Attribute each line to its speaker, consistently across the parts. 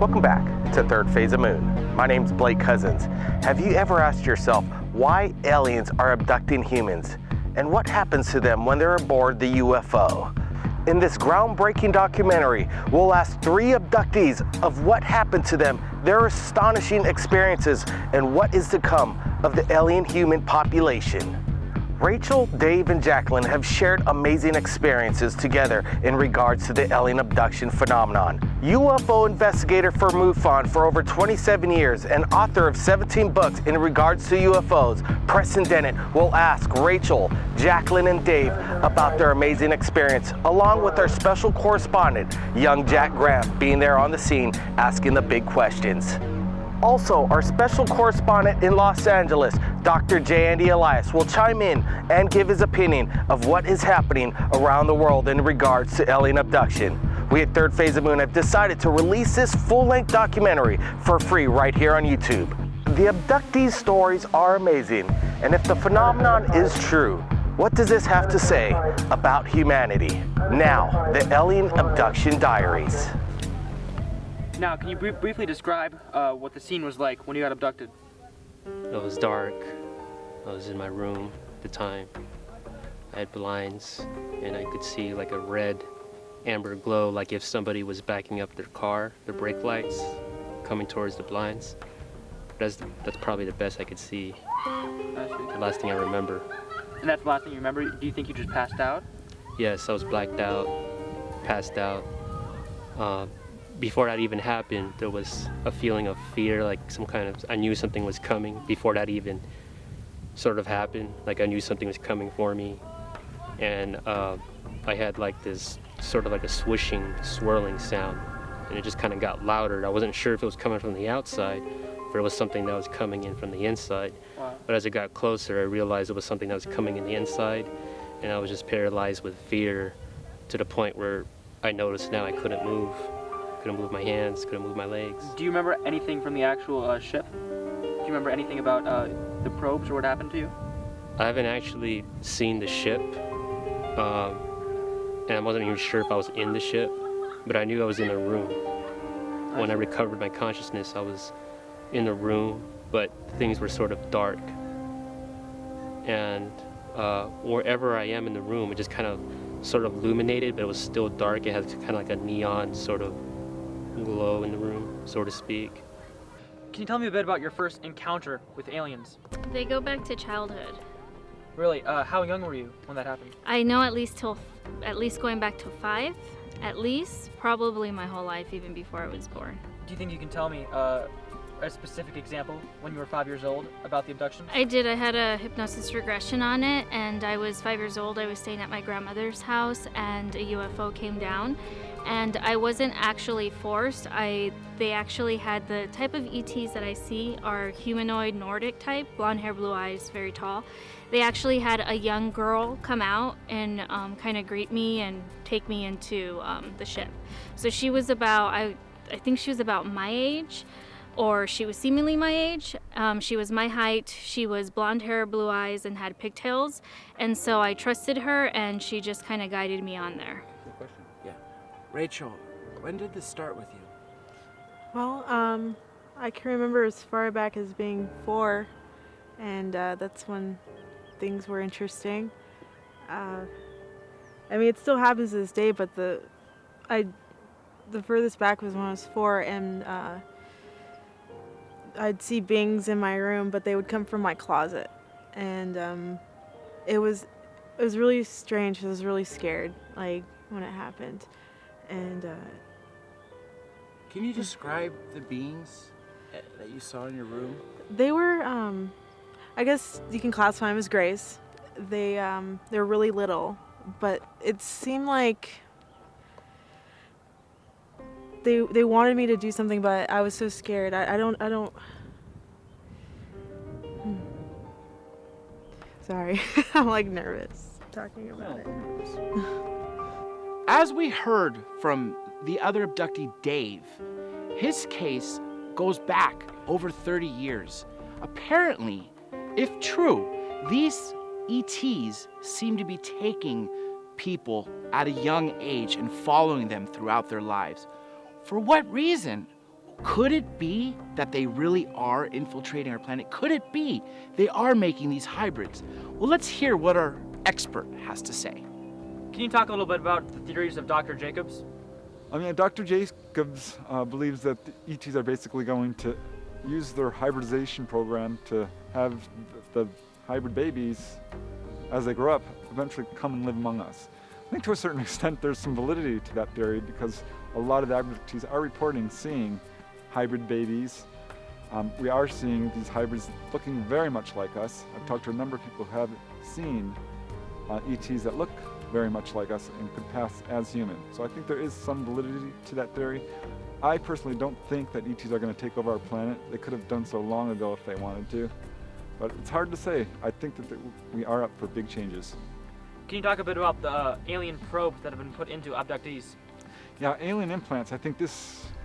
Speaker 1: Welcome back to Third Phase of Moon. My name's Blake Cousins. Have you ever asked yourself why aliens are abducting humans and what happens to them when they're aboard the UFO? In this groundbreaking documentary, we'll ask 3 abductees of what happened to them, their astonishing experiences, and what is to come of the alien-human population. Rachel, Dave, and Jacqueline have shared amazing experiences together in regards to the alien abduction phenomenon. UFO investigator for MUFON for over 27 years and author of 17 books in regards to UFOs, Preston Dennett will ask Rachel, Jacqueline, and Dave about their amazing experience, along with our special correspondent, young Jack Graham, being there on the scene asking the big questions. Also, our special correspondent in Los Angeles, Dr. J. Andy Elias, will chime in and give his opinion of what is happening around the world in regards to alien abduction. We at Third Phase of Moon have decided to release this full-length documentary for free right here on YouTube. The abductees' stories are amazing, and if the phenomenon is true, what does this have to say about humanity? Now, the Alien Abduction Diaries.
Speaker 2: Now, can you briefly describe what the scene was like when you got abducted?
Speaker 3: It was dark. I was in my room at the time. I had blinds, and I could see like a red amber glow, like if somebody was backing up their car, their brake lights, coming towards the blinds. That's probably the best I could see. The last thing I remember.
Speaker 2: And that's the last thing you remember? Do you think you just passed out?
Speaker 3: Yes, I was blacked out, passed out. Before that even happened, there was a feeling of fear, like I knew something was coming before that even sort of happened. Like I knew something was coming for me. And I had like this sort of like a swishing, swirling sound. And it just kind of got louder. I wasn't sure if it was coming from the outside or it was something that was coming in from the inside.
Speaker 2: Wow.
Speaker 3: But as it got closer, I realized it was something that was coming in the inside. And I was just paralyzed with fear to the point where I noticed now I couldn't move. Couldn't move my hands, couldn't move my legs.
Speaker 2: Do you remember anything from the actual ship? Do you remember anything about the probes or what happened to you?
Speaker 3: I haven't actually seen the ship, and I wasn't even sure if I was in the ship, but I knew I was in a room. When I recovered my consciousness, I was in a room, but things were sort of dark. And wherever I am in the room, it just kind of sort of illuminated, but it was still dark. It had kind of like a neon sort of glow in the room, so to speak.
Speaker 2: Can you tell me a bit about your first encounter with aliens?
Speaker 4: They go back to childhood.
Speaker 2: Really? How young were you when that happened?
Speaker 4: I know at least going back to 5, at least, probably my whole life, even before I was born.
Speaker 2: Do you think you can tell me a specific example when you were 5 years old about the abduction?
Speaker 4: I did. I had a hypnosis regression on it, and I was 5 years old. I was staying at my grandmother's house, and a UFO came down. And I wasn't actually forced. They actually had the type of ETs that I see are humanoid Nordic type, blonde hair, blue eyes, very tall. They actually had a young girl come out and kind of greet me and take me into the ship. So she was about, I think she was about my age, or she was seemingly my age. She was my height. She was blonde hair, blue eyes, and had pigtails. And so I trusted her, and she just kind of guided me on there.
Speaker 5: Good question. Yeah. Rachel, when did this start with you?
Speaker 6: Well, I can remember as far back as being 4, and that's when things were interesting. I mean, it still happens to this day, but the furthest back was when I was 4, and I'd see beings in my room, but they would come from my closet, and it was really strange. I was really scared, like, when it happened. And
Speaker 5: can you describe the beings that you saw in your room?
Speaker 6: They were, I guess you can classify them as grays. They're really little, but it seemed like they wanted me to do something, but I was so scared. I don't. Sorry, I'm like nervous talking about it.
Speaker 5: As we heard from the other abductee, Dave, his case goes back over 30 years. Apparently, if true, these ETs seem to be taking people at a young age and following them throughout their lives. For what reason? Could it be that they really are infiltrating our planet? Could it be they are making these hybrids? Well, let's hear what our expert has to say.
Speaker 2: Can you talk a little bit about the theories of Dr. Jacobs?
Speaker 7: I mean, Dr. Jacobs believes that the ETs are basically going to use their hybridization program to have the hybrid babies, as they grow up, eventually come and live among us. I think to a certain extent there's some validity to that theory because a lot of the abductees are reporting seeing hybrid babies. We are seeing these hybrids looking very much like us. I've talked to a number of people who have seen ETs that look very much like us and could pass as human. So I think there is some validity to that theory. I personally don't think that ETs are going to take over our planet. They could have done so long ago if they wanted to. But it's hard to say. I think that we are up for big changes.
Speaker 2: Can you talk a bit about the alien probes that have been put into abductees?
Speaker 7: Yeah, alien implants. I think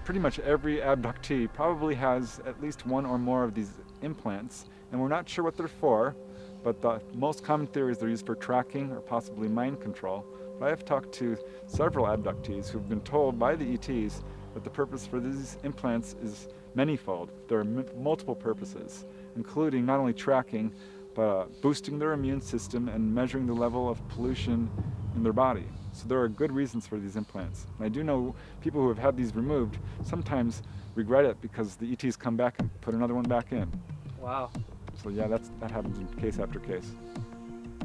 Speaker 7: pretty much every abductee probably has at least one or more of these implants, and we're not sure what they're for, but the most common theory is they're used for tracking or possibly mind control. But I have talked to several abductees who've been told by the ETs that the purpose for these implants is manyfold. There are multiple purposes, including not only tracking, but boosting their immune system and measuring the level of pollution in their body. So there are good reasons for these implants. And I do know people who have had these removed sometimes regret it because the ETs come back and put another one back in.
Speaker 2: Wow.
Speaker 7: So yeah, that happens in case after case.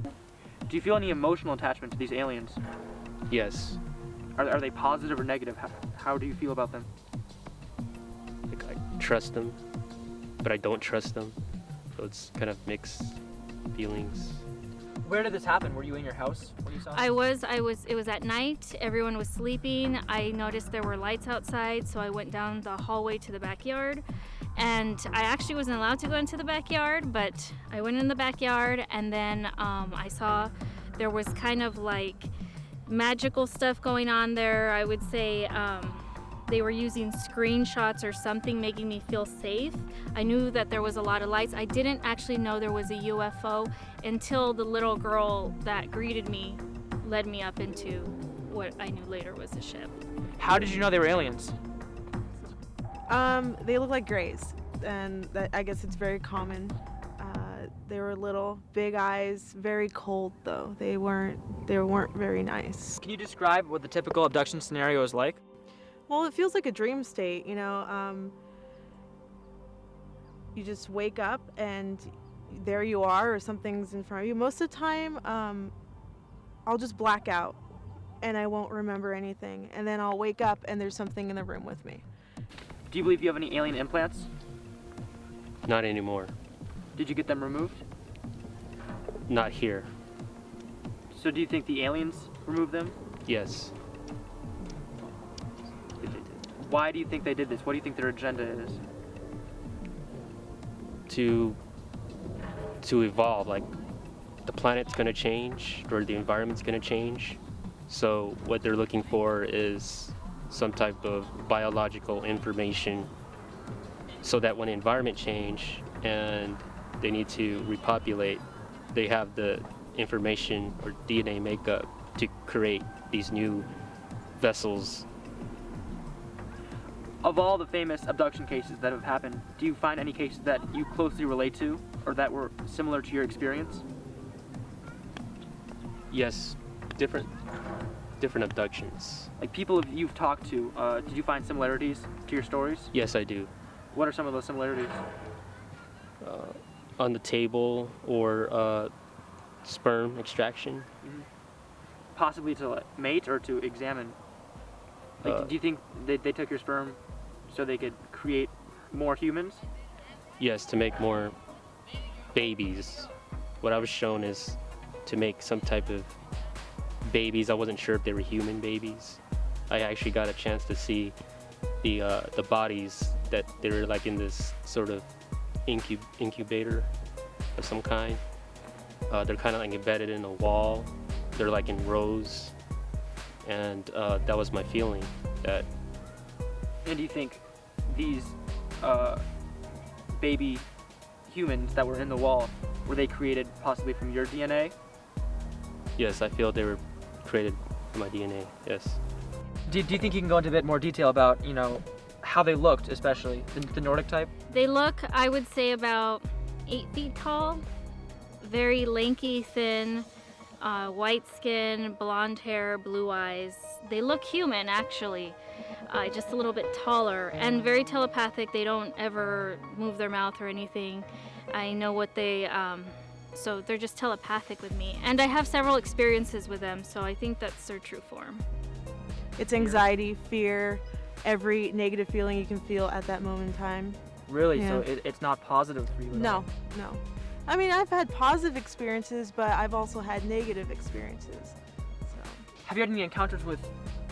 Speaker 2: Do you feel any emotional attachment to these aliens?
Speaker 3: Yes.
Speaker 2: Are they positive or negative? How do you feel about them?
Speaker 3: Like I trust them, but I don't trust them. So it's kind of mixed feelings.
Speaker 2: Where did this happen? Were you in your house when you saw it?
Speaker 4: I was, it was at night, everyone was sleeping. I noticed there were lights outside, so I went down the hallway to the backyard. And I actually wasn't allowed to go into the backyard, but I went in the backyard and then I saw there was kind of like magical stuff going on there. I would say they were using screenshots or something, making me feel safe. I knew that there was a lot of lights. I didn't actually know there was a UFO until the little girl that greeted me led me up into what I knew later was a ship.
Speaker 2: How did you know they were aliens?
Speaker 6: They look like grays, and I guess it's very common. They were little, big eyes, very cold though. They weren't very nice.
Speaker 2: Can you describe what the typical abduction scenario is like?
Speaker 6: Well, it feels like a dream state, you know. You just wake up and there you are, or something's in front of you. Most of the time, I'll just black out and I won't remember anything. And then I'll wake up and there's something in the room with me.
Speaker 2: Do you believe you have any alien implants?
Speaker 3: Not anymore.
Speaker 2: Did you get them removed?
Speaker 3: Not here.
Speaker 2: So do you think the aliens removed them?
Speaker 3: Yes.
Speaker 2: Why do you think they did this? What do you think their agenda is?
Speaker 3: To evolve, like the planet's gonna change or the environment's gonna change. So what they're looking for is some type of biological information so that when the environment change and they need to repopulate, they have the information or DNA makeup to create these new vessels.
Speaker 2: Of all the famous abduction cases that have happened, do you find any cases that you closely relate to or that were similar to your experience?
Speaker 3: Yes, different abductions.
Speaker 2: Like people you've talked to, did you find similarities to your stories?
Speaker 3: Yes, I do.
Speaker 2: What are some of those similarities?
Speaker 3: On the table or sperm extraction.
Speaker 2: Mm-hmm. Possibly to like, mate or to examine? Like, do you think they took your sperm so they could create more humans?
Speaker 3: Yes, to make more babies. What I was shown is to make some type of babies. I wasn't sure if they were human babies. I actually got a chance to see the bodies that they were like in this sort of incubator of some kind. They're kind of like embedded in a wall. They're like in rows, and that was my feeling. That.
Speaker 2: And do you think these baby humans that were in the wall, were they created possibly from your DNA?
Speaker 3: Yes, I feel they were created from my DNA. Yes.
Speaker 2: Do you think you can go into a bit more detail about, you know, how they looked, especially the Nordic type?
Speaker 4: They look, I would say, about 8 feet tall, very lanky, thin, white skin, blonde hair, blue eyes. They look human, actually, just a little bit taller and very telepathic. They don't ever move their mouth or anything. I know what they, so they're just telepathic with me. And I have several experiences with them, so I think that's their true form.
Speaker 6: It's anxiety, fear, every negative feeling you can feel at that moment in time.
Speaker 2: Really?
Speaker 6: Yeah.
Speaker 2: So it's not positive for you at all?
Speaker 6: No. I mean, I've had positive experiences, but I've also had negative experiences. So.
Speaker 2: Have you had any encounters with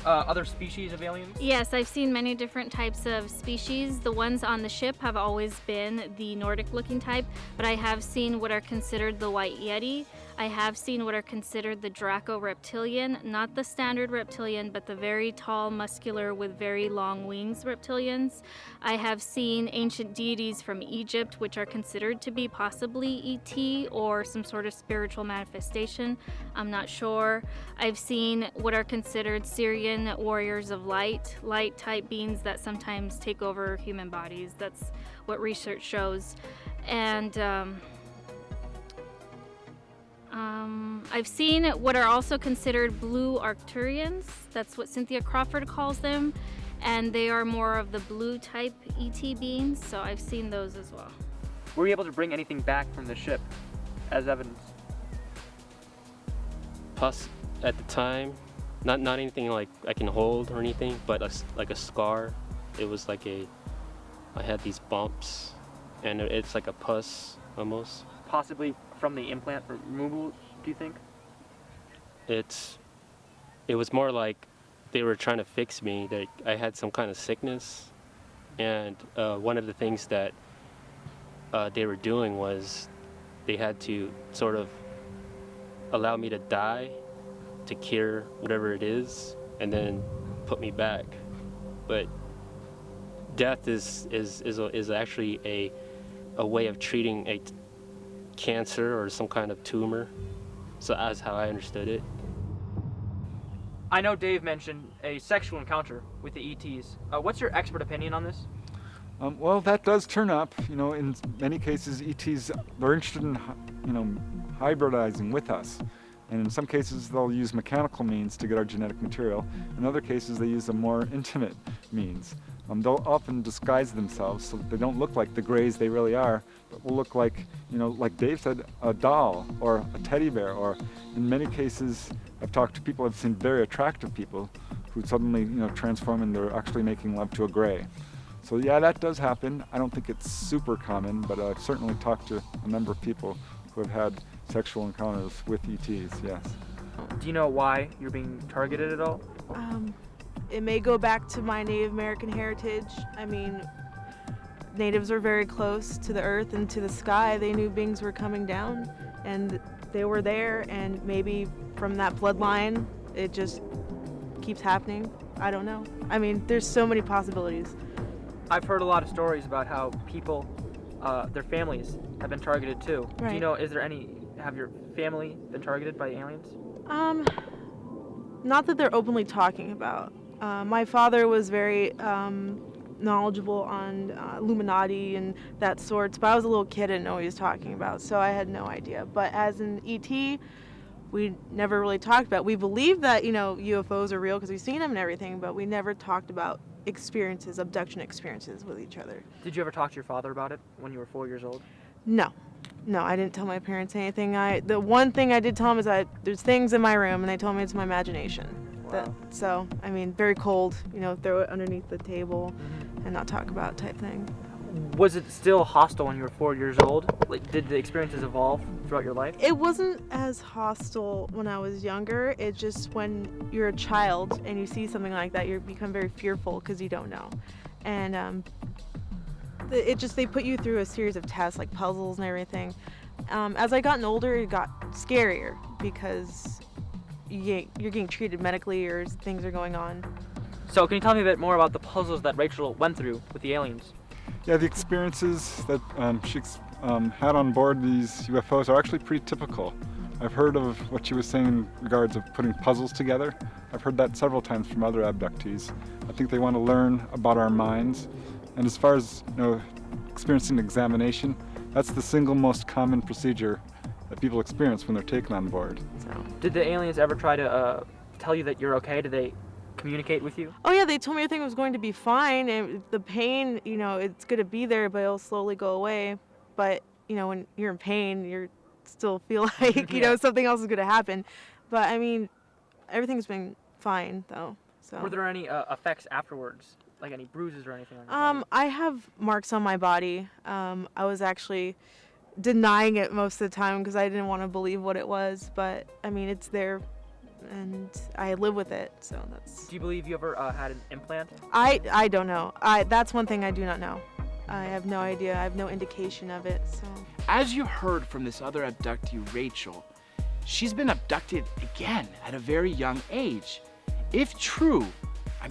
Speaker 2: other species of aliens?
Speaker 4: Yes, I've seen many different types of species. The ones on the ship have always been the Nordic looking type, but I have seen what are considered the White Yeti. I have seen what are considered the Draco reptilian, not the standard reptilian, but the very tall, muscular, with very long wings reptilians. I have seen ancient deities from Egypt, which are considered to be possibly ET or some sort of spiritual manifestation. I'm not sure. I've seen what are considered Syrian warriors of light type beings that sometimes take over human bodies. That's what research shows. And I've seen what are also considered blue Arcturians. That's what Cynthia Crawford calls them. And they are more of the blue type ET beings, so I've seen those as well.
Speaker 2: Were you able to bring anything back from the ship as evidence?
Speaker 3: At the time, not anything like I can hold or anything, but like a scar. It was like I had these bumps, and it's like a pus almost.
Speaker 2: Possibly from the implant removal, do you think?
Speaker 3: It was more like they were trying to fix me. That I had some kind of sickness, and one of the things that they were doing was they had to sort of allow me to die to cure whatever it is, and then put me back. But death is actually a way of treating a cancer or some kind of tumor. So that's how I understood it.
Speaker 2: I know Dave mentioned a sexual encounter with the ETs. What's your expert opinion on this?
Speaker 7: Well, that does turn up. You know, in many cases, ETs, they're interested in, hybridizing with us. And in some cases, they'll use mechanical means to get our genetic material. In other cases, they use a more intimate means. They'll often disguise themselves so that they don't look like the Greys they really are, but will look like, like Dave said, a doll or a teddy bear. Or in many cases, I've talked to people, I've seen very attractive people who suddenly, transform and they're actually making love to a Grey. So yeah, that does happen. I don't think it's super common, but I've certainly talked to a number of people who have had sexual encounters with ETs, yes.
Speaker 2: Do you know why you're being targeted at all?
Speaker 6: It may go back to my Native American heritage. I mean, natives are very close to the earth and to the sky. They knew beings were coming down, and they were there, and maybe from that bloodline, it just keeps happening. I don't know. I mean, there's so many possibilities.
Speaker 2: I've heard a lot of stories about how people, their families have been targeted too.
Speaker 6: Right.
Speaker 2: Do you know, have your family been targeted by aliens?
Speaker 6: Not that they're openly talking about. My father was very knowledgeable on Illuminati and that sort, but I was a little kid, I didn't know what he was talking about, so I had no idea. But as an ET, we never really talked about. We believe that, UFOs are real because we've seen them and everything, but we never talked about abduction experiences with each other.
Speaker 2: Did you ever talk to your father about it when you were 4 years old?
Speaker 6: No, I didn't tell my parents anything. The one thing I did tell them is that there's things in my room, and they told me it's my imagination.
Speaker 2: Wow.
Speaker 6: Very cold, throw it underneath the table and not talk about it type thing.
Speaker 2: Was it still hostile when you were 4 years old? Like, did the experiences evolve throughout your life?
Speaker 6: It wasn't as hostile when I was younger. It's just when you're a child and you see something like that, you become very fearful because you don't know. And they put you through a series of tests, like puzzles and everything. As I gotten older, it got scarier because you're getting treated medically or things are going on.
Speaker 2: So can you tell me a bit more about the puzzles that Rachel went through with the aliens?
Speaker 7: Yeah, the experiences that she had on board these UFOs are actually pretty typical I've heard of what she was saying in regards of putting puzzles together. I've heard that several times from other abductees. I think they want to learn about our minds. And as far as experiencing examination, that's the single most common procedure that people experience when they're taken on board.
Speaker 2: So, did the aliens ever try to tell you that you're okay? Did they communicate with you?
Speaker 6: Oh yeah, they told me everything was going to be fine, and the pain, it's going to be there, but it'll slowly go away. But when you're in pain, you still feel like something else is going to happen. But I mean, everything's been fine though. So.
Speaker 2: Were there any effects afterwards, like any bruises or anything on your body?
Speaker 6: I have marks on my body. I was actually denying it most of the time because I didn't want to believe what it was. But I mean, it's there, and I live with it. So that's.
Speaker 2: Do you believe you ever had an implant?
Speaker 6: I don't know. That's one thing I do not know. I have no idea. I have no indication of it. So.
Speaker 5: As you heard from this other abductee, Rachel, she's been abducted again at a very young age. If true,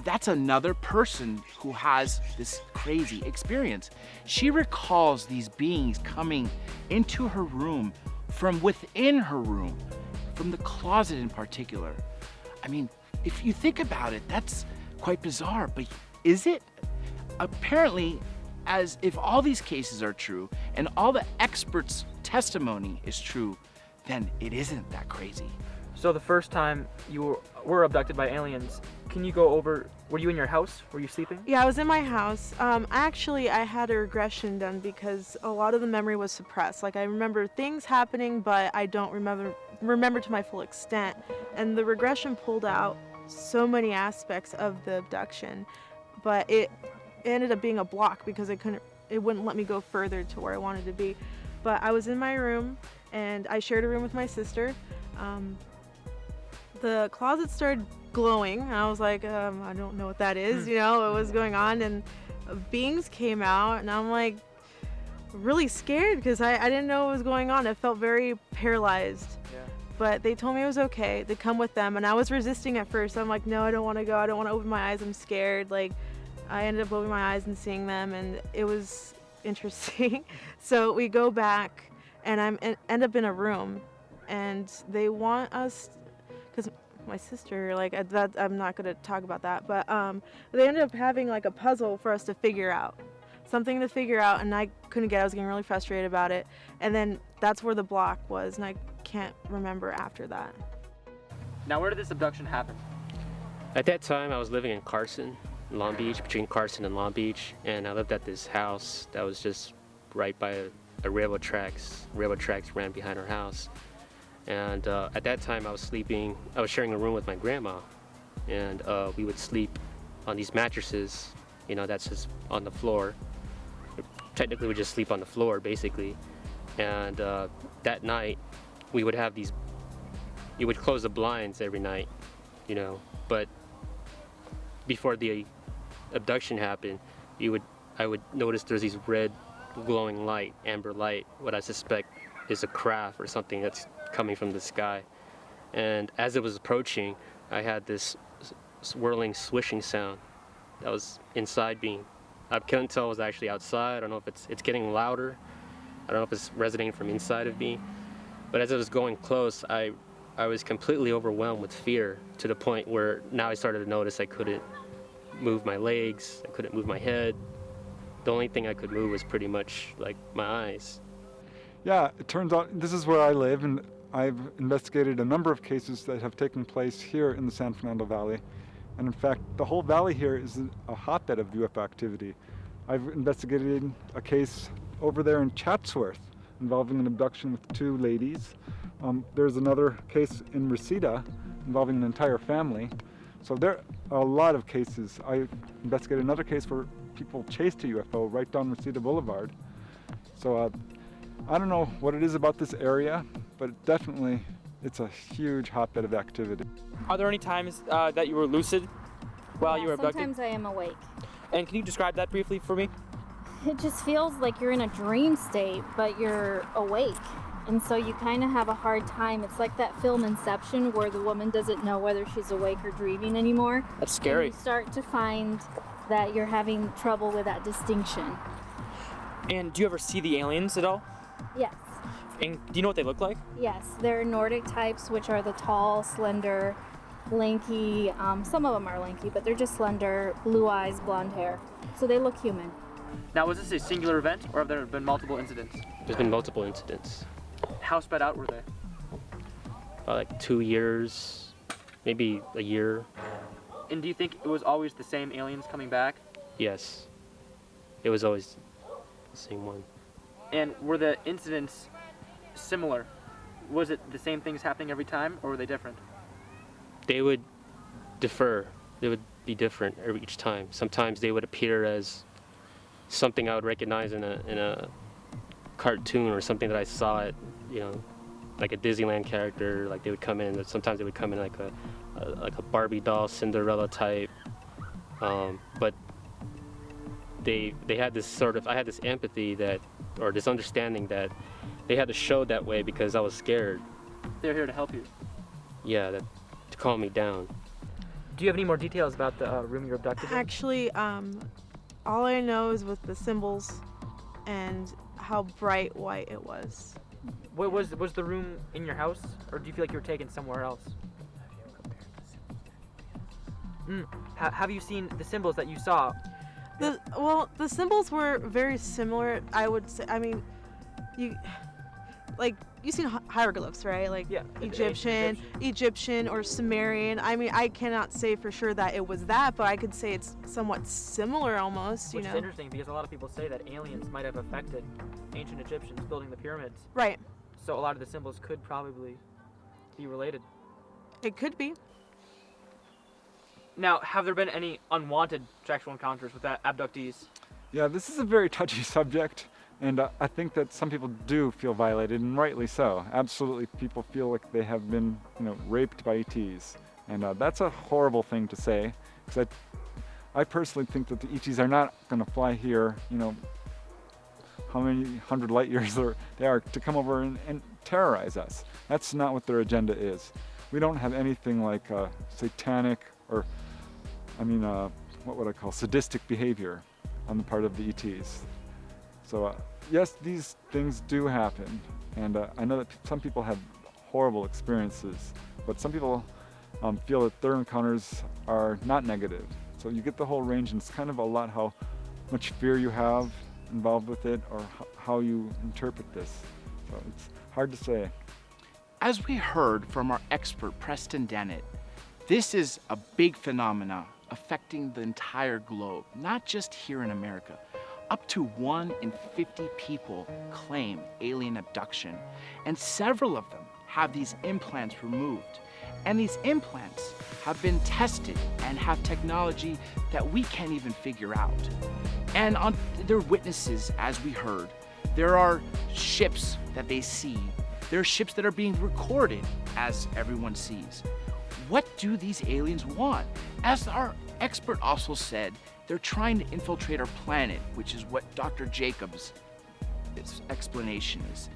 Speaker 5: that's another person who has this crazy experience. She recalls these beings coming into her room from within her room, from the closet in particular. I mean, if you think about it, that's quite bizarre, but is it? Apparently, as if all these cases are true and all the experts' testimony is true, then it isn't that crazy.
Speaker 2: So the first time you were abducted by aliens, can you go over, were you in your house? Were you sleeping?
Speaker 6: Yeah, I was in my house. Actually, I had a regression done because a lot of the memory was suppressed. Like, I remember things happening, but I don't remember to my full extent. And the regression pulled out so many aspects of the abduction, but it ended up being a block because it wouldn't let me go further to where I wanted to be. But I was in my room, and I shared a room with my sister. The closet started glowing, and I was like, I don't know what that is, what was going on, and beings came out, and I'm like really scared because I didn't know what was going on. I felt very paralyzed.
Speaker 2: Yeah.
Speaker 6: But they told me it was okay to come with them, and I was resisting at first. I'm like, no, I don't want to go. I don't want to open my eyes. I'm scared. Like, I ended up opening my eyes and seeing them, and it was interesting. So we go back, and end up in a room, and they want us, because my sister, I'm not going to talk about that, but they ended up having like a puzzle for us to figure out. Something to figure out, and I couldn't get it. I was getting really frustrated about it. And then that's where the block was, and I can't remember after that.
Speaker 2: Now, where did this abduction happen?
Speaker 3: At that time, I was living in Carson, Long Beach, between Carson and Long Beach, and I lived at this house that was just right by a railroad tracks. Railroad tracks ran behind our house. And at that time, I was sharing a room with my grandma, and we would sleep on these mattresses, that's just on the floor. Technically, we just sleep on the floor, basically. And that night, we would have you would close the blinds every night, but before the abduction happened, I would notice there's these red glowing light, amber light, what I suspect is a craft or something that's coming from the sky. And as it was approaching, I had this swirling, swishing sound that was inside me. I couldn't tell it was actually outside. I don't know if it's getting louder. I don't know if it's resonating from inside of me. But as it was going close, I was completely overwhelmed with fear, to the point where now I started to notice I couldn't move my legs, I couldn't move my head. The only thing I could move was pretty much like my eyes.
Speaker 7: Yeah, it turns out this is where I live, and I've investigated a number of cases that have taken place here in the San Fernando Valley. And in fact, the whole valley here is a hotbed of UFO activity. I've investigated a case over there in Chatsworth involving an abduction with 2 ladies. There's another case in Reseda involving an entire family. So there are a lot of cases. I investigated another case where people chased a UFO right down Reseda Boulevard. So I don't know what it is about this area, but definitely it's a huge hotbed of activity.
Speaker 2: Are there any times that you were lucid while you were abducted?
Speaker 4: Sometimes I am awake.
Speaker 2: And can you describe that briefly for me?
Speaker 4: It just feels like you're in a dream state, but you're awake. And so you kind of have a hard time. It's like that film Inception, where the woman doesn't know whether she's awake or dreaming anymore.
Speaker 2: That's scary.
Speaker 4: And you start to find that you're having trouble with that distinction.
Speaker 2: And do you ever see the aliens at all?
Speaker 4: Yes.
Speaker 2: And do you know what they look like?
Speaker 4: Yes, they're Nordic types, which are the tall, slender, lanky. Some of them are lanky, but they're just slender, blue eyes, blonde hair. So they look human.
Speaker 2: Now, was this a singular event, or have there been multiple incidents?
Speaker 3: There's been multiple incidents.
Speaker 2: How spread out were they?
Speaker 3: Like 2 years, maybe a year.
Speaker 2: And do you think it was always the same aliens coming back?
Speaker 3: Yes. It was always the same one.
Speaker 2: And were the incidents similar? Was it the same things happening every time, or were they different?
Speaker 3: They would differ. They would be different each time. Sometimes they would appear as something I would recognize in a cartoon or something that I saw at, like a Disneyland character. Like they would come in. Sometimes they would come in like a Barbie doll, Cinderella type. But they had this I had this empathy or this understanding that they had to show that way because I was scared.
Speaker 2: They're here to help you.
Speaker 3: Yeah, to calm me down.
Speaker 2: Do you have any more details about the room you were abducted in?
Speaker 6: Actually, all I know is with the symbols and how bright white it was.
Speaker 2: What was the room in your house, or do you feel like you were taken somewhere else? Have you seen the symbols that you saw?
Speaker 6: The symbols were very similar, I would say. I mean, you've seen hieroglyphs, right? Like
Speaker 2: Yeah,
Speaker 6: Egyptian or Sumerian. I mean, I cannot say for sure that it was that, but I could say it's somewhat similar almost,
Speaker 2: Which is interesting because a lot of people say that aliens might have affected ancient Egyptians building the pyramids.
Speaker 6: Right.
Speaker 2: So a lot of the symbols could probably be related.
Speaker 6: It could be.
Speaker 2: Now, have there been any unwanted sexual encounters with abductees?
Speaker 7: Yeah, this is a very touchy subject, and I think that some people do feel violated, and rightly so. Absolutely, people feel like they have been, raped by ETs, and that's a horrible thing to say, because I personally think that the ETs are not going to fly here, how many hundred light years they are to come over and terrorize us. That's not what their agenda is. We don't have anything like satanic or, what would I call sadistic behavior on the part of the ETs. So yes, these things do happen, and I know that some people have horrible experiences, but some people feel that their encounters are not negative. So you get the whole range, and it's kind of a lot how much fear you have involved with it, or how you interpret this. So it's hard to say.
Speaker 5: As we heard from our expert Preston Dennett, this is a big phenomena affecting the entire globe, not just here in America. Up to 1 in 50 people claim alien abduction, and several of them have these implants removed. And these implants have been tested and have technology that we can't even figure out. And they're witnesses, as we heard. There are ships that they see. There are ships that are being recorded, as everyone sees. What do these aliens want? As our expert also said, they're trying to infiltrate our planet, which is what Dr. Jacobs' explanation is.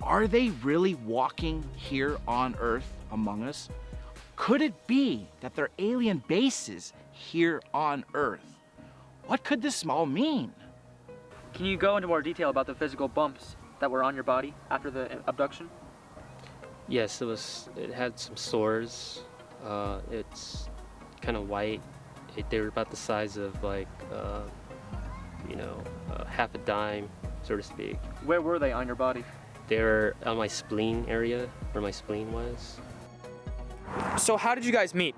Speaker 5: Are they really walking here on Earth among us? Could it be that they're alien bases here on Earth? What could this all mean?
Speaker 2: Can you go into more detail about the physical bumps that were on your body after the abduction?
Speaker 3: Yes, it had some sores. It's kind of white. They were about the size of half a dime, so to speak.
Speaker 2: Where were they on your body?
Speaker 3: They were on my spleen area, where my spleen was.
Speaker 2: So how did you guys meet?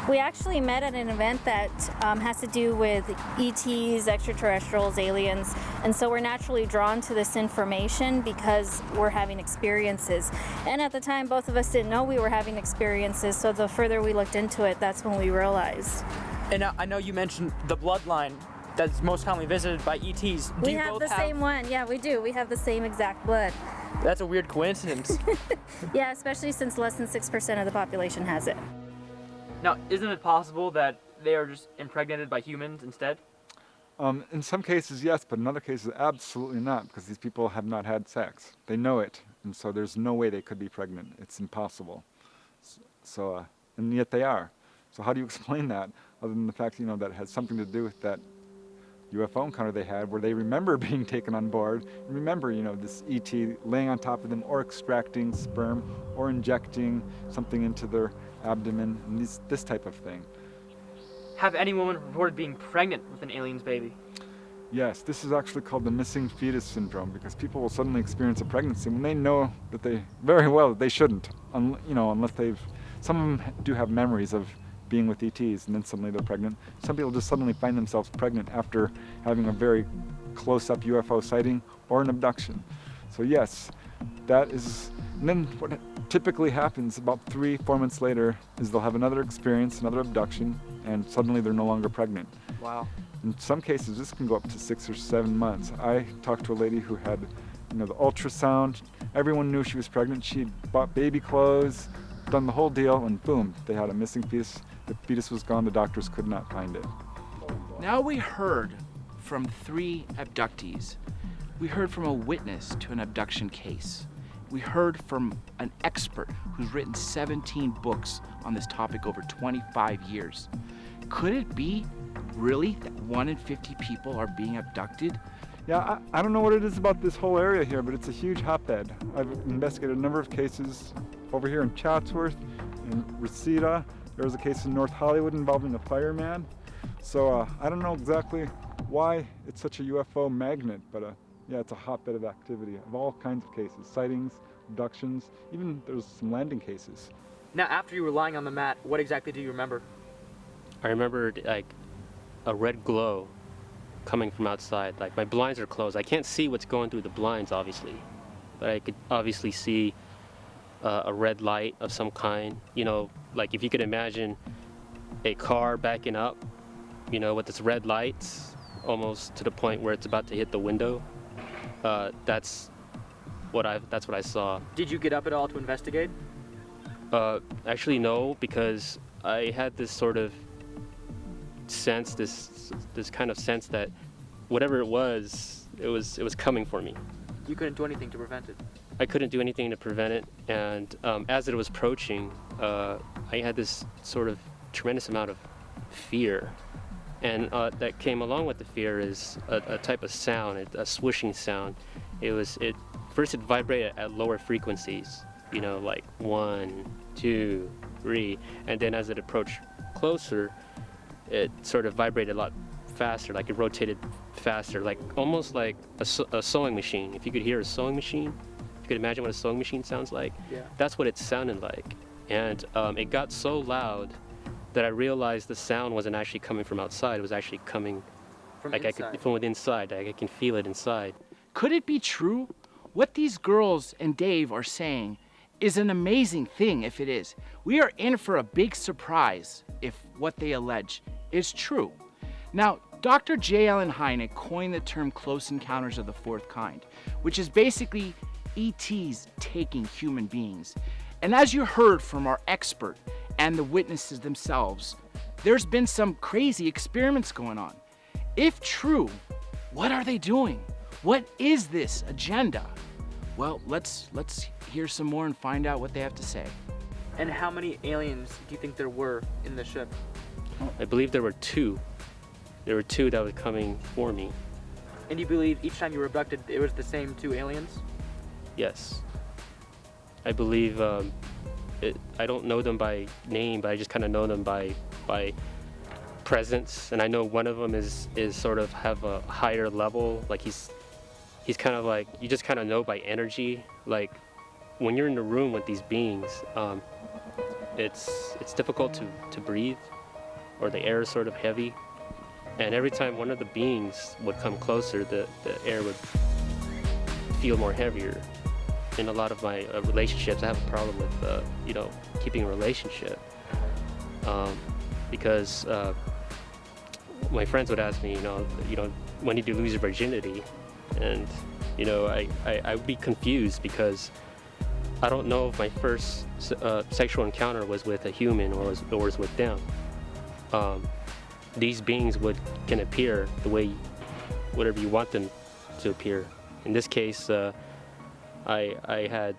Speaker 4: We actually met at an event that has to do with ETs, extraterrestrials, aliens, and so we're naturally drawn to this information because we're having experiences. And at the time, both of us didn't know we were having experiences, so the further we looked into it, that's when we realized.
Speaker 2: And I know you mentioned the bloodline that's most commonly visited by ETs.
Speaker 4: We have the same one. Yeah, we do. We have the same exact blood.
Speaker 2: That's a weird coincidence.
Speaker 4: Yeah, especially since less than 6% of the population has it.
Speaker 2: Now, isn't it possible that they are just impregnated by humans instead?
Speaker 7: In some cases, yes, but in other cases, absolutely not, because these people have not had sex. They know it, and so there's no way they could be pregnant. It's impossible. So, and yet they are. So how do you explain that, other than the fact, that it has something to do with that UFO encounter they had where they remember being taken on board and remember, this ET laying on top of them or extracting sperm or injecting something into their abdomen and this type of thing.
Speaker 2: Have any women reported being pregnant with an alien's baby?
Speaker 7: Yes, this is actually called the missing fetus syndrome because people will suddenly experience a pregnancy when they know that they shouldn't, unless some of them do have memories of being with ETs and then suddenly they're pregnant. Some people just suddenly find themselves pregnant after having a very close-up UFO sighting or an abduction. So yes, that is, and then what typically happens about 3-4 months later is they'll have another experience, another abduction, and suddenly they're no longer pregnant.
Speaker 2: Wow.
Speaker 7: In some cases, this can go up to 6 or 7 months. I talked to a lady who had, the ultrasound. Everyone knew she was pregnant. She'd bought baby clothes, done the whole deal, and boom, they had a missing fetus. The fetus was gone. The doctors could not find it.
Speaker 5: Now we heard from 3 abductees. We heard from a witness to an abduction case. We heard from an expert who's written 17 books on this topic over 25 years. Could it be really that 1 in 50 people are being abducted?
Speaker 7: Yeah, I don't know what it is about this whole area here, but it's a huge hotbed. I've investigated a number of cases over here in Chatsworth, in Reseda. There was a case in North Hollywood involving a fireman. So I don't know exactly why it's such a UFO magnet, but yeah, it's a hotbed of activity of all kinds of cases, sightings, abductions, even there's some landing cases.
Speaker 2: Now, after you were lying on the mat, what exactly do you remember?
Speaker 3: I remembered like a red glow coming from outside. Like my blinds are closed. I can't see what's going through the blinds, obviously, but I could obviously see a red light of some kind. Like if you could imagine a car backing up, with its red lights, almost to the point where it's about to hit the window. That's what I saw.
Speaker 2: Did you get up at all to investigate?
Speaker 3: Actually, no, because I had this sort of sense, this kind of sense that whatever it was coming for me.
Speaker 2: You couldn't do anything to prevent it.
Speaker 3: I couldn't do anything to prevent it, and as it was approaching, I had this sort of tremendous amount of fear, and that came along with the fear is a type of sound, a swooshing sound. First it vibrated at lower frequencies, like 1, 2, 3, and then as it approached closer, it sort of vibrated a lot faster, like it rotated faster, like almost like a sewing machine. If you could hear a sewing machine, if you could imagine what a sewing machine sounds like,
Speaker 2: yeah.
Speaker 3: That's what it sounded like. And it got so loud that I realized the sound wasn't actually coming from outside, it was actually coming
Speaker 2: from
Speaker 3: inside. From within inside. I can feel it inside.
Speaker 5: Could it be true? What these girls and Dave are saying is an amazing thing if it is. We are in for a big surprise if what they allege is true. Now, Dr. J. Allen Hynek coined the term close encounters of the fourth kind, which is basically ETs taking human beings. And as you heard from our expert and the witnesses themselves, there's been some crazy experiments going on. If true, what are they doing? What is this agenda? Well, let's hear some more and find out what they have to say.
Speaker 2: And how many aliens do you think there were in the ship?
Speaker 3: I believe there were 2. There were 2 that were coming for me.
Speaker 2: And you believe each time you were abducted, it was the same 2 aliens?
Speaker 3: Yes. I believe I don't know them by name, but I just kind of know them by presence, and I know one of them is sort of have a higher level. Like he's kind of like, you just kind of know by energy. Like when you're in the room with these beings, it's difficult to breathe, or the air is sort of heavy. And every time one of the beings would come closer, the air would feel more heavier. In a lot of my relationships, I have a problem with keeping a relationship because my friends would ask me, when did you lose your virginity? And I would be confused because I don't know if my first sexual encounter was with a human or was with them. These beings can appear the way, whatever you want them to appear. In this case, I had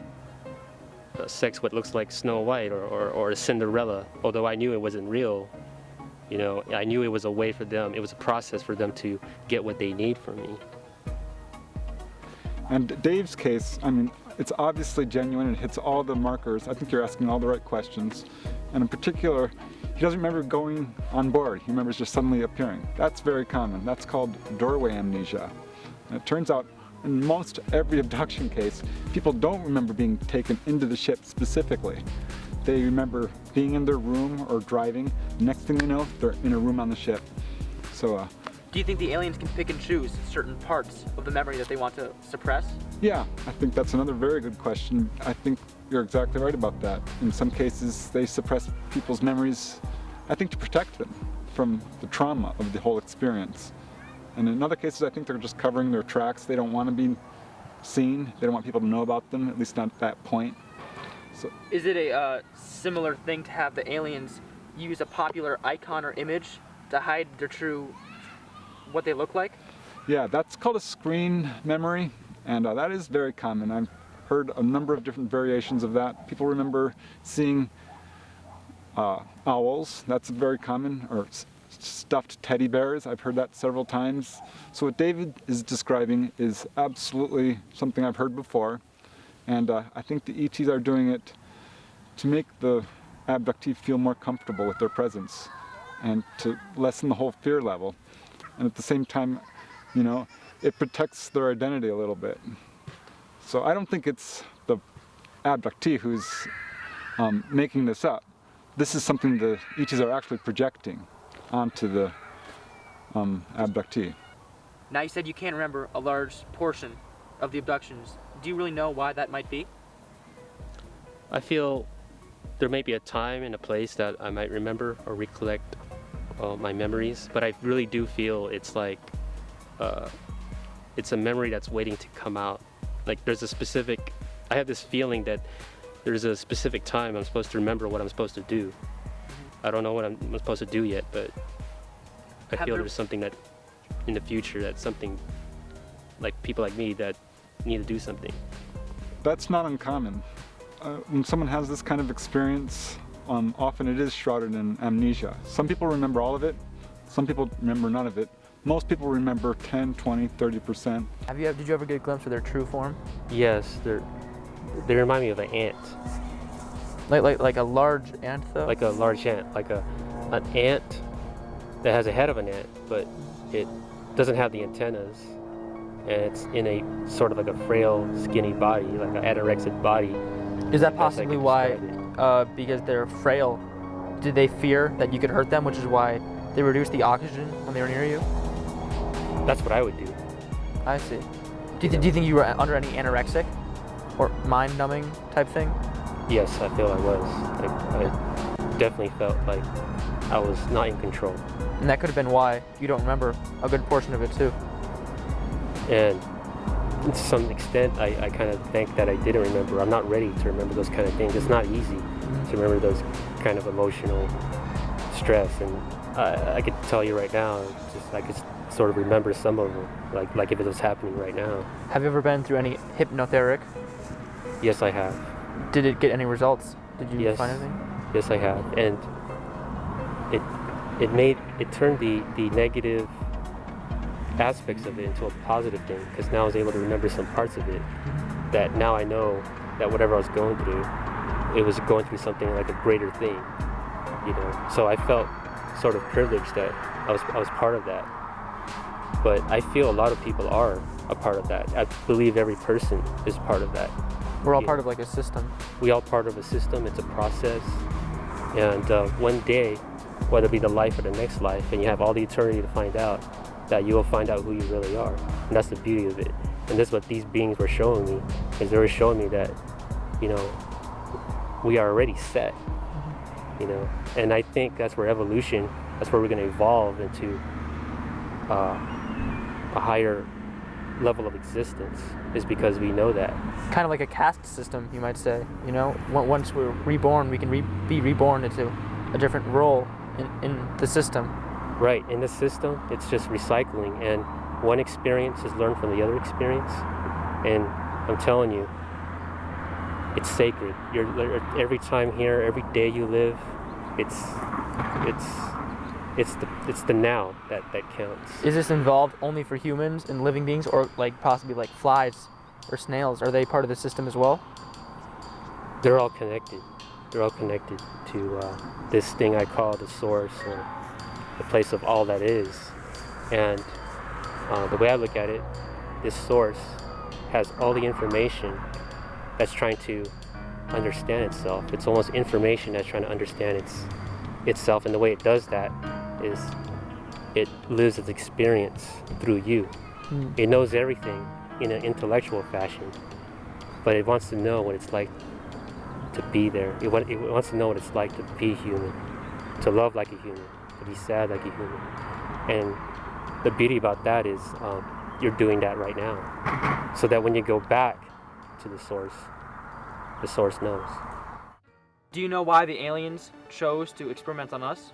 Speaker 3: sex what looks like Snow White or Cinderella, although I knew it wasn't real. You know, I knew it was a way for them, it was a process for them to get what they need from me.
Speaker 7: And Dave's case, I mean, it's obviously genuine. It hits all the markers. I think you're asking all the right questions. And in particular, he doesn't remember going on board. He remembers just suddenly appearing. That's very common. That's called doorway amnesia. And it turns out in most every abduction case, people don't remember being taken into the ship specifically. They remember being in their room or driving. Next thing they know, they're in a room on the ship. So,
Speaker 2: Do you think the aliens can pick and choose certain parts of the memory that they want to suppress?
Speaker 7: yeah, I think that's another very good question. I think you're exactly right about that. In some cases, they suppress people's memories, I think, to protect them from the trauma of the whole experience. And in other cases, I think they're just covering their tracks. They don't want to be seen. They don't want people to know about them, at least not at that point. So,
Speaker 2: Is it a similar thing to have the aliens use a popular icon or image to hide their true, what they look like?
Speaker 7: yeah, that's called a screen memory, and that is very common. I've heard a number of different variations of that. People remember seeing owls. That's very common, or stuffed teddy bears. I've heard that several times. So what David is describing is absolutely something I've heard before, and I think the ETs are doing it to make the abductee feel more comfortable with their presence and to lessen the whole fear level. And at the same time, you know, it protects their identity a little bit. So I don't think it's the abductee who's making this up. This is something the ETs are actually projecting onto the abductee.
Speaker 2: Now you said you can't remember a large portion of the abductions. Do you really know why that might be?
Speaker 3: I feel there may be a time and a place that I might remember or recollect my memories, but I really do feel it's like it's a memory that's waiting to come out. Like there's a specific, I have this feeling that there's a specific time I'm supposed to remember what I'm supposed to do. I don't know what I'm supposed to do yet, but I feel there's something that in the future, that's something like people like me that need to do something.
Speaker 7: That's not uncommon. When someone has this kind of experience, often it is shrouded in amnesia. Some people remember all of it, some people remember none of it. Most people remember 10, 20, 30%.
Speaker 2: Did you ever get a glimpse of their true form?
Speaker 3: Yes, they remind me of an ant.
Speaker 2: Like a large ant, though?
Speaker 3: Like a large ant, like an ant that has a head of an ant, but it doesn't have the antennas, and it's in a sort of like a frail, skinny body, like an anorexic body.
Speaker 2: Is that possibly why, because they're frail, did they fear that you could hurt them, which is why they reduced the oxygen when they were near you?
Speaker 3: That's what I would do.
Speaker 2: I see. Do you think you were under any anorexic or mind-numbing type thing?
Speaker 3: Yes, I feel I was. I definitely felt like I was not in control.
Speaker 2: And that could have been why you don't remember a good portion of it too.
Speaker 3: And to some extent, I kind of think that I didn't remember. I'm not ready to remember those kind of things. It's not easy to remember those kind of emotional stress. And I could tell you right now, just I could sort of remember some of them, like if it was happening right now.
Speaker 2: Have you ever been through any hypnotherapy?
Speaker 3: Yes, I have.
Speaker 2: Did it get any results? Did you find anything?
Speaker 3: Yes, I have. And it turned the negative aspects of it into a positive thing, because now I was able to remember some parts of it that now I know that whatever I was going through, it was going through something like a greater thing, you know. So I felt sort of privileged that I was part of that. But I feel a lot of people are a part of that. I believe every person is part of that.
Speaker 2: We're all part of like a system.
Speaker 3: We all part of a system. It's a process. And one day, whether it be the life or the next life, and you have all the eternity to find out, that you will find out who you really are. And that's the beauty of it. And that's what these beings were showing me, is they were showing me that, you know, we are already set, you know. And I think that's where evolution, that's where we're going to evolve into a higher level of existence, is because we know that.
Speaker 2: Kind of like a caste system, you might say. You know, once we're reborn, we can be reborn into a different role in the system.
Speaker 3: Right, in the system, it's just recycling, and one experience is learned from the other experience. And I'm telling you, it's sacred. You're every time here, every day you live, it's it's the now that counts.
Speaker 8: Is this involved only for humans and living beings, or like possibly like flies or snails? Are they part of the system as well?
Speaker 3: They're all connected. They're all connected to this thing I call the source, or the place of all that is. And the way I look at it, this source has all the information that's trying to understand itself. It's almost information that's trying to understand itself, and the way it does that is it lives its experience through you. It knows everything in an intellectual fashion, but it wants to know what it's like to be there. It wants to know what it's like to be human, to love like a human, to be sad like a human. And the beauty about that is you're doing that right now, so that when you go back to the source knows.
Speaker 2: Do you know why the aliens chose to experiment on us?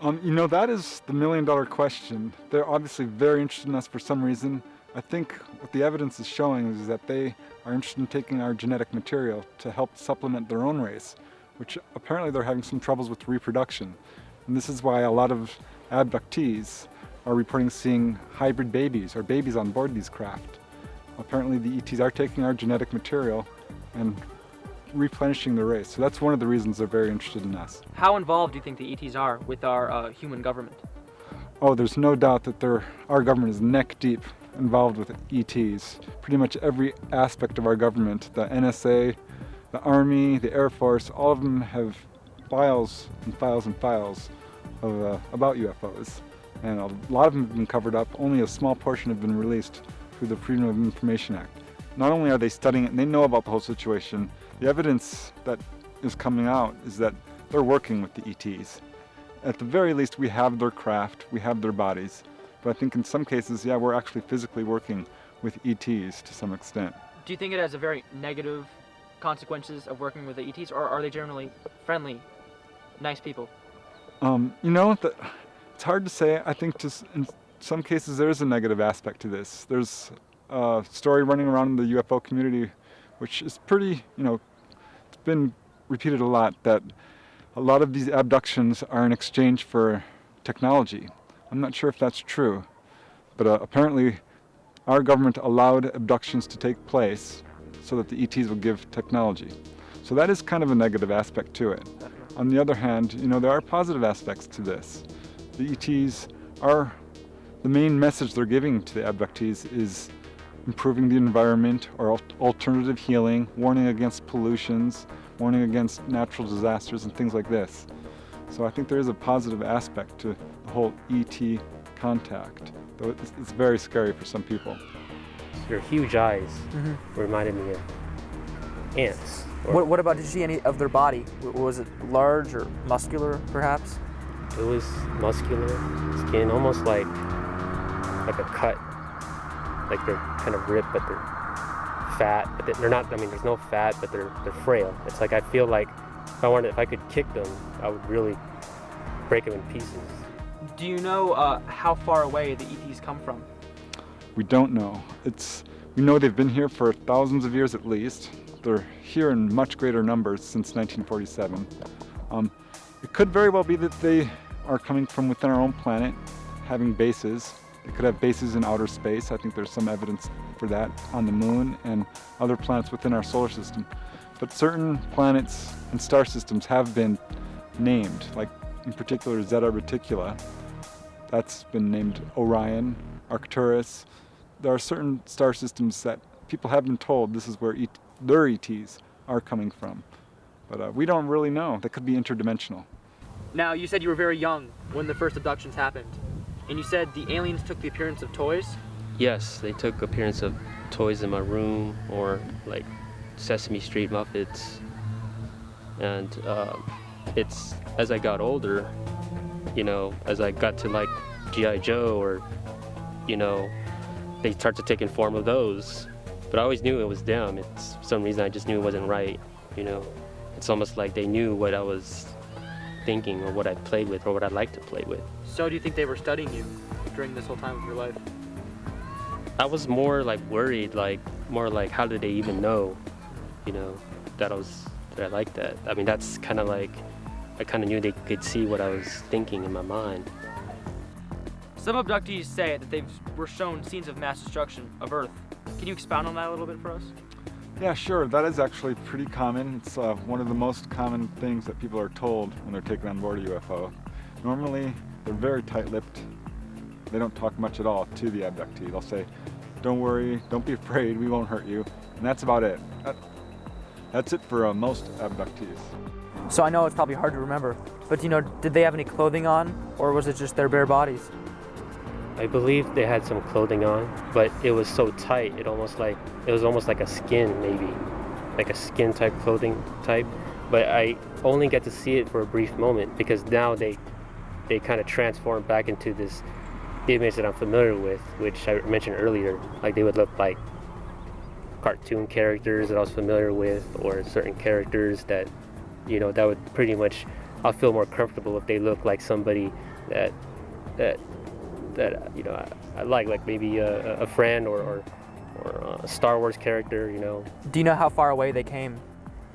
Speaker 7: That is the million-dollar question. They're obviously very interested in us for some reason. I think what the evidence is showing is that they are interested in taking our genetic material to help supplement their own race, which apparently they're having some troubles with reproduction. And this is why a lot of abductees are reporting seeing hybrid babies or babies on board these craft. Apparently the ETs are taking our genetic material and replenishing the race. So that's one of the reasons they're very interested in us.
Speaker 2: How involved do you think the ETs are with our human government?
Speaker 7: Oh, there's no doubt that our government is neck deep involved with ETs. Pretty much every aspect of our government, the NSA, the Army, the Air Force, all of them have files and files and files about UFOs. And a lot of them have been covered up. Only a small portion have been released through the Freedom of Information Act. Not only are they studying it, and they know about the whole situation, the evidence that is coming out is that they're working with the ETs. At the very least, we have their craft, we have their bodies. But I think in some cases, yeah, we're actually physically working with ETs to some extent.
Speaker 2: Do you think it has a very negative consequences of working with the ETs, or are they generally friendly, nice people?
Speaker 7: It's hard to say. I think just in some cases there is a negative aspect to this. There's a story running around in the UFO community, which is pretty, it's been repeated a lot, that a lot of these abductions are in exchange for technology. I'm not sure if that's true, but apparently our government allowed abductions to take place so that the ETs would give technology. So that is kind of a negative aspect to it. On the other hand, there are positive aspects to this. The ETs are, the main message they're giving to the abductees is improving the environment or alternative healing, warning against pollutions, warning against natural disasters and things like this. So I think there is a positive aspect to the whole ET contact, though it's very scary for some people.
Speaker 3: Your huge eyes reminded me of ants.
Speaker 8: What about, did you see any of their body? Was it large or muscular, perhaps?
Speaker 3: It was muscular skin, almost like a cut. Like they're kind of ripped, but they're fat. But they're not. I mean, there's no fat, but they're frail. It's like I feel like if I could kick them, I would really break them in pieces.
Speaker 2: Do you know how far away the ETs come from?
Speaker 7: We don't know. We know they've been here for thousands of years at least. They're here in much greater numbers since 1947. It could very well be that they are coming from within our own planet, having bases. They could have bases in outer space. I think there's some evidence for that on the moon and other planets within our solar system. But certain planets and star systems have been named, like in particular Zeta Reticula. That's been named Orion, Arcturus. There are certain star systems that people have been told this is where their ETs are coming from. But we don't really know. They could be interdimensional.
Speaker 2: Now, you said you were very young when the first abductions happened. And you said the aliens took the appearance of toys?
Speaker 3: Yes, they took appearance of toys in my room, or like Sesame Street Muppets. And it's, as I got older, as I got to like G.I. Joe, or, they start to take in form of those. But I always knew it was them. It's, for some reason, I just knew it wasn't right, It's almost like they knew what I was thinking, or what I played with, or what I'd like to play with.
Speaker 2: So do you think they were studying you during this whole time of your life?
Speaker 3: I was more like worried, more like how did they even know, that I liked that. I mean, that's kind of like I kind of knew they could see what I was thinking in my mind.
Speaker 2: Some abductees say that they were shown scenes of mass destruction of Earth. Can you expound on that a little bit for us?
Speaker 7: Yeah, sure. That is actually pretty common. It's one of the most common things that people are told when they're taken on board a UFO. Normally, they're very tight-lipped. They don't talk much at all to the abductee. They'll say, "Don't worry, don't be afraid, we won't hurt you." And that's about it. That's it for most abductees.
Speaker 8: So I know it's probably hard to remember, but did they have any clothing on, or was it just their bare bodies?
Speaker 3: I believe they had some clothing on, but it was so tight, it was almost like a skin, maybe, like a skin type clothing type. But I only get to see it for a brief moment, because now they kind of transform back into this image that I'm familiar with, which I mentioned earlier. Like they would look like cartoon characters that I was familiar with, or certain characters that, that would pretty much, I'll feel more comfortable if they look like somebody that I like maybe a friend or a Star Wars character,
Speaker 8: Do you know how far away they came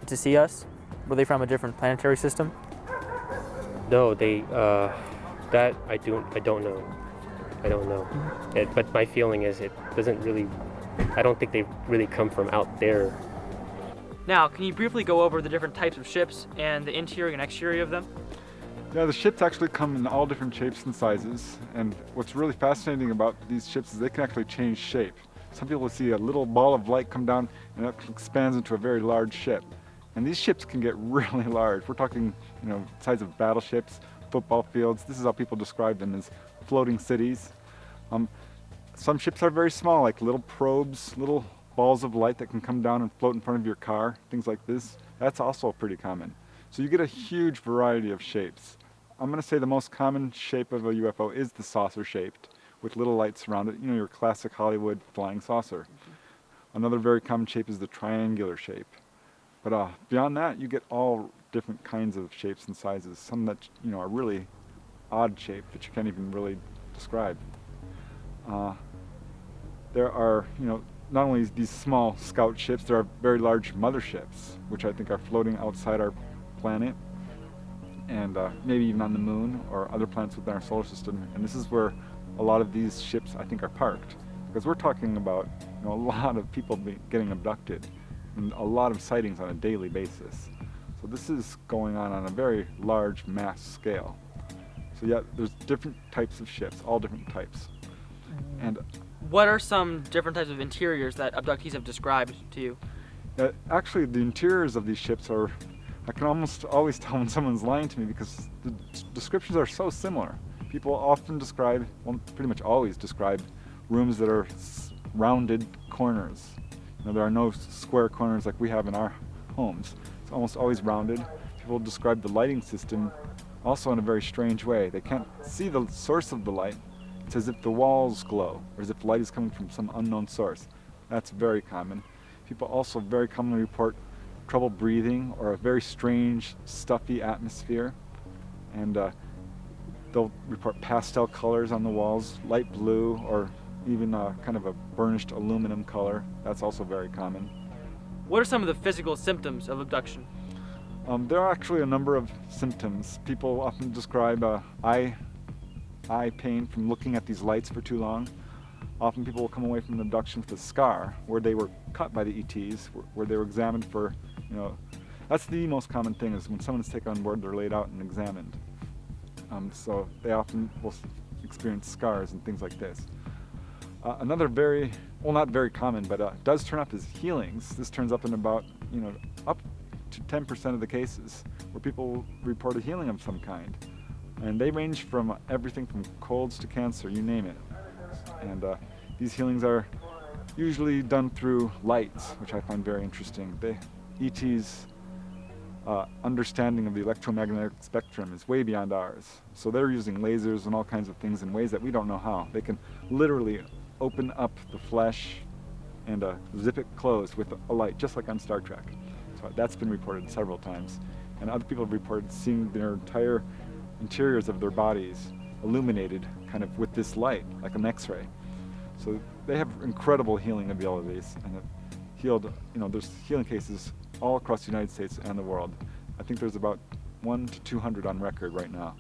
Speaker 8: to see us? Were they from a different planetary system?
Speaker 3: No, that I don't know. But my feeling is it doesn't really, I don't think they really come from out there.
Speaker 2: Now, can you briefly go over the different types of ships and the interior and exterior of them?
Speaker 7: Yeah, the ships actually come in all different shapes and sizes, and what's really fascinating about these ships is they can actually change shape. Some people will see a little ball of light come down and it expands into a very large ship. And these ships can get really large. We're talking, size of battleships, football fields. This is how people describe them, as floating cities. Some ships are very small, like little probes, little balls of light that can come down and float in front of your car, things like this. That's also pretty common. So you get a huge variety of shapes. I'm going to say the most common shape of a UFO is the saucer-shaped, with little lights around it, your classic Hollywood flying saucer. Another very common shape is the triangular shape. But beyond that, you get all different kinds of shapes and sizes, some that are really odd shaped that you can't even really describe. There are, not only these small scout ships, there are very large motherships, which I think are floating outside our planet, and maybe even on the moon or other planets within our solar system. And this is where a lot of these ships, I think, are parked, because we're talking about a lot of people getting abducted and a lot of sightings on a daily basis. So this is going on a very large mass scale. So yeah, there's different types of ships, all different types. And
Speaker 2: what are some different types of interiors that abductees have described to you?
Speaker 7: Actually, the interiors of these ships are, I can almost always tell when someone's lying to me, because the descriptions are so similar. People often describe, well, pretty much always describe rooms that are rounded corners. There are no square corners like we have in our homes. It's almost always rounded. People describe the lighting system also in a very strange way. They can't see the source of the light. It's as if the walls glow, or as if light is coming from some unknown source. That's very common. People also very commonly report trouble breathing or a very strange, stuffy atmosphere. And they'll report pastel colors on the walls, light blue, or even kind of a burnished aluminum color. That's also very common.
Speaker 2: What are some of the physical symptoms of abduction?
Speaker 7: There are actually a number of symptoms. People often describe eye pain from looking at these lights for too long. Often people will come away from an abduction with a scar where they were cut by the ETs, where they were examined for, that's the most common thing, is when someone is taken on board, they're laid out and examined. So they often will experience scars and things like this. Another very, well, not very common, but does turn up is healings. This turns up in about, up to 10% of the cases where people report a healing of some kind. And they range from everything from colds to cancer, you name it. And these healings are usually done through lights, which I find very interesting. ET's understanding of the electromagnetic spectrum is way beyond ours. So they're using lasers and all kinds of things in ways that we don't know how. They can literally open up the flesh and zip it closed with a light, just like on Star Trek. So that's been reported several times. And other people have reported seeing their entire interiors of their bodies illuminated kind of with this light, like an X-ray. So they have incredible healing abilities, and have healed, there's healing cases all across the United States and the world. I think there's about 1 to 200 on record right now.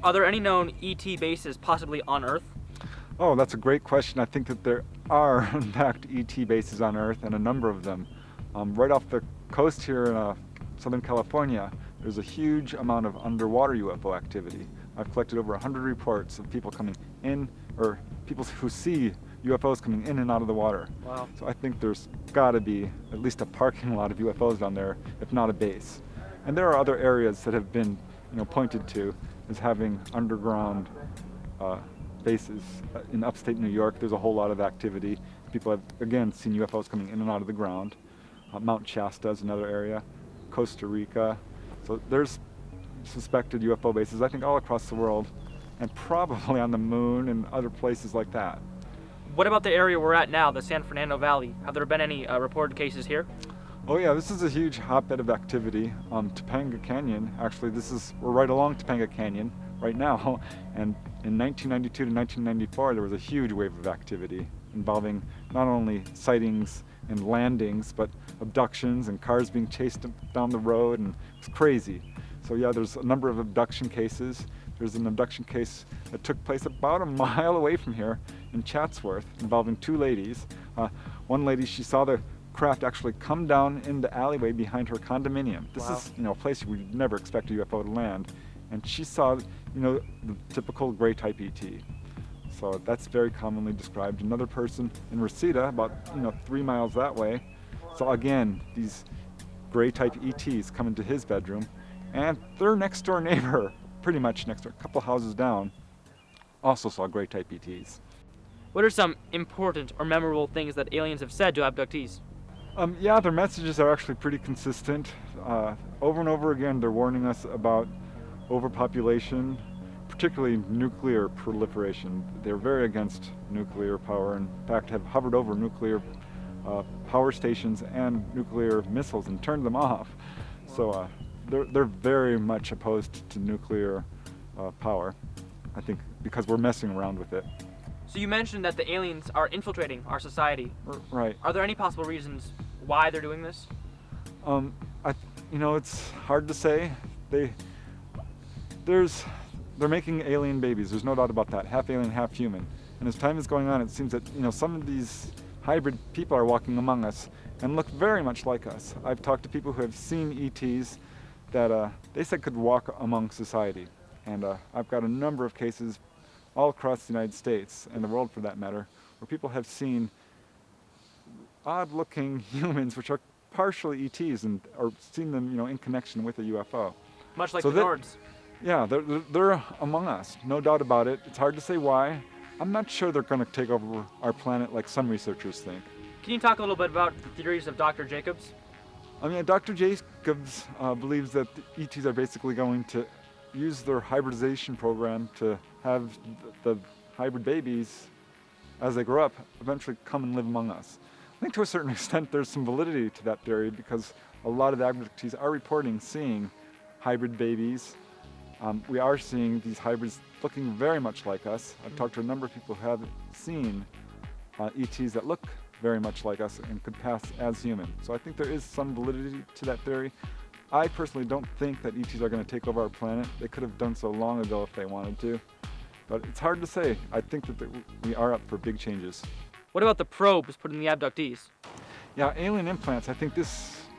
Speaker 2: Are there any known ET bases possibly on Earth?
Speaker 7: Oh, that's a great question. I think that there are, in fact, ET bases on Earth, and a number of them. Right off the coast here in Southern California, there's a huge amount of underwater UFO activity. I've collected over 100 reports of people coming in, or people who see UFOs coming in and out of the water.
Speaker 2: Wow.
Speaker 7: So I think there's got to be at least a parking lot of UFOs down there, if not a base. And there are other areas that have been, pointed to as having underground bases. In upstate New York, there's a whole lot of activity. People have, again, seen UFOs coming in and out of the ground. Mount Shasta is another area. Costa Rica. So there's suspected UFO bases, I think, all across the world, and probably on the moon and other places like that.
Speaker 2: What about the area we're at now, the San Fernando Valley? Have there been any reported cases here?
Speaker 7: Oh yeah, this is a huge hotbed of activity. Topanga Canyon, actually, we're right along Topanga Canyon right now, and in 1992 to 1994 there was a huge wave of activity involving not only sightings and landings, but abductions and cars being chased down the road, and it's crazy. So yeah, there's a number of abduction cases. There's an abduction case that took place about a mile away from here in Chatsworth involving two ladies. One lady, she saw the craft actually come down in the alleyway behind her condominium. This
Speaker 2: Wow.
Speaker 7: is, a place you would never expect a UFO to land. And she saw, the typical gray type ET. So that's very commonly described. Another person in Reseda, about 3 miles that way, saw again these gray type ETs come into his bedroom, and their next door neighbor, pretty much next door, a couple houses down, also saw gray type ETs.
Speaker 2: What are some important or memorable things that aliens have said to abductees?
Speaker 7: Yeah, their messages are actually pretty consistent. Over and over again, they're warning us about overpopulation, particularly nuclear proliferation. They're very against nuclear power. In fact, have hovered over nuclear power stations and nuclear missiles and turned them off. So they're very much opposed to nuclear power, I think, because we're messing around with it.
Speaker 2: So you mentioned that the aliens are infiltrating our society.
Speaker 7: Right.
Speaker 2: Are there any possible reasons why they're doing this?
Speaker 7: It's hard to say. They're making alien babies. There's no doubt about that. Half alien, half human. And as time is going on, it seems that some of these hybrid people are walking among us and look very much like us. I've talked to people who have seen ETs that they said could walk among society. And I've got a number of cases all across the United States, and the world for that matter, where people have seen odd-looking humans which are partially ETs and or seen them, in connection with a UFO.
Speaker 2: Much like
Speaker 7: So
Speaker 2: the
Speaker 7: that-
Speaker 2: Nords.
Speaker 7: Yeah, they're among us, no doubt about it. It's hard to say why. I'm not sure they're going to take over our planet like some researchers think.
Speaker 2: Can you talk a little bit about the theories of Dr. Jacobs?
Speaker 7: Dr. Jacobs believes that the ETs are basically going to use their hybridization program to have the hybrid babies, as they grow up, eventually come and live among us. I think to a certain extent there's some validity to that theory, because a lot of the abductees are reporting seeing hybrid babies. We are seeing these hybrids looking very much like us. I've talked to a number of people who have seen ETs that look very much like us and could pass as human. So I think there is some validity to that theory. I personally don't think that ETs are going to take over our planet. They could have done so long ago if they wanted to. But it's hard to say. I think that we are up for big changes.
Speaker 2: What about the probes put in the abductees?
Speaker 7: Yeah, alien implants. I think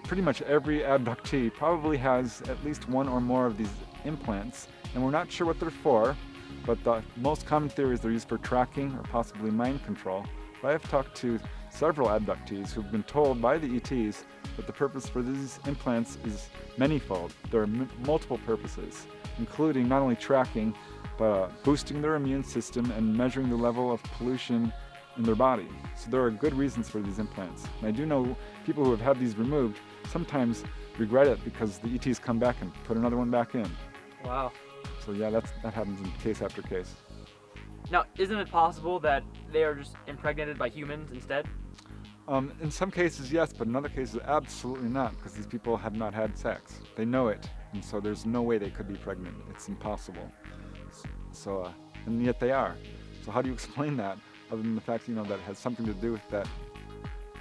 Speaker 7: pretty much every abductee probably has at least one or more of these implants, and we're not sure what they're for, but the most common theory is they're used for tracking or possibly mind control. But I have talked to several abductees who've been told by the ETs that the purpose for these implants is manyfold. There are multiple purposes, including not only tracking, but boosting their immune system and measuring the level of pollution in their body. So there are good reasons for these implants. And I do know people who have had these removed sometimes regret it because the ETs come back and put another one back in.
Speaker 2: Wow.
Speaker 7: So yeah, that happens in case after case.
Speaker 2: Now, isn't it possible that they are just impregnated by humans instead?
Speaker 7: In some cases, yes, but in other cases, absolutely not, because these people have not had sex. They know it, and so there's no way they could be pregnant. It's impossible. So, and yet they are. So how do you explain that, other than the fact, that it has something to do with that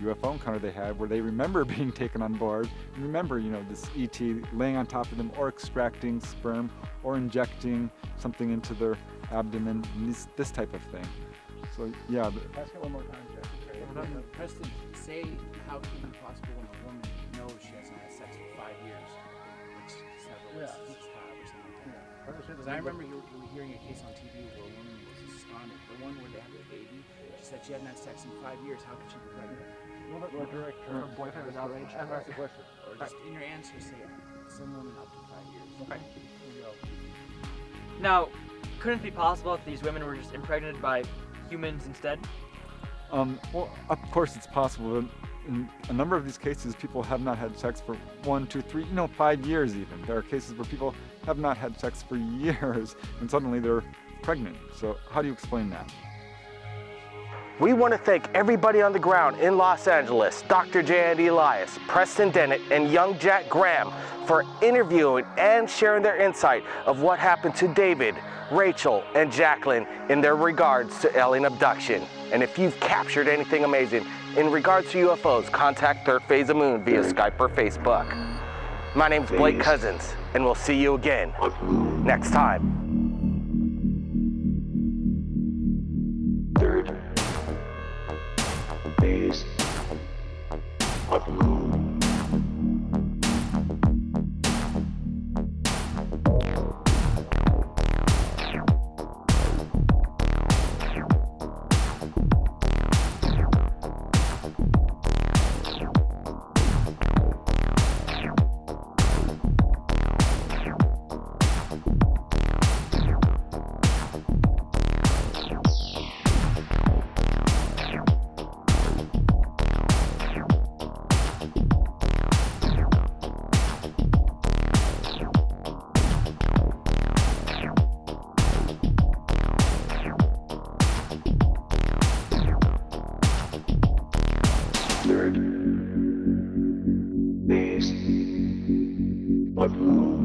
Speaker 7: UFO encounter they had where they remember being taken on board and remember, this ET laying on top of them or extracting sperm or injecting something into their abdomen, and this type of thing. So yeah.
Speaker 9: Ask it one more time, Jeff.
Speaker 5: Preston, say how can it be possible when a woman knows she hasn't had sex for 5 years, which several weeks or something like that. Because I remember you were hearing a case on TV where a woman was astounded. The one where they had the baby, she said she hadn't had sex in 5 years. How could she be pregnant?
Speaker 9: Her boyfriend was outraged. Ask the question.
Speaker 5: Or just in your answer, say some woman up to 5 years.
Speaker 2: Okay. Now, couldn't it be possible that these women were just impregnated by humans instead?
Speaker 7: Well, of course it's possible. In a number of these cases, people have not had sex for 1, 2, 3, 5 years even. There are cases where people have not had sex for years and suddenly they're pregnant. So how do you explain that?
Speaker 1: We want to thank everybody on the ground in Los Angeles, Dr. J. Andy Elias, Preston Dennett, and young Jack Graham for interviewing and sharing their insight of what happened to David, Rachel, and Jacqueline in their regards to alien abduction. And if you've captured anything amazing in regards to UFOs, contact Third Phase of Moon via Skype or Facebook. My name's Blake Cousins, and we'll see you again next time.
Speaker 10: Third phase of moon. Third phase of moon.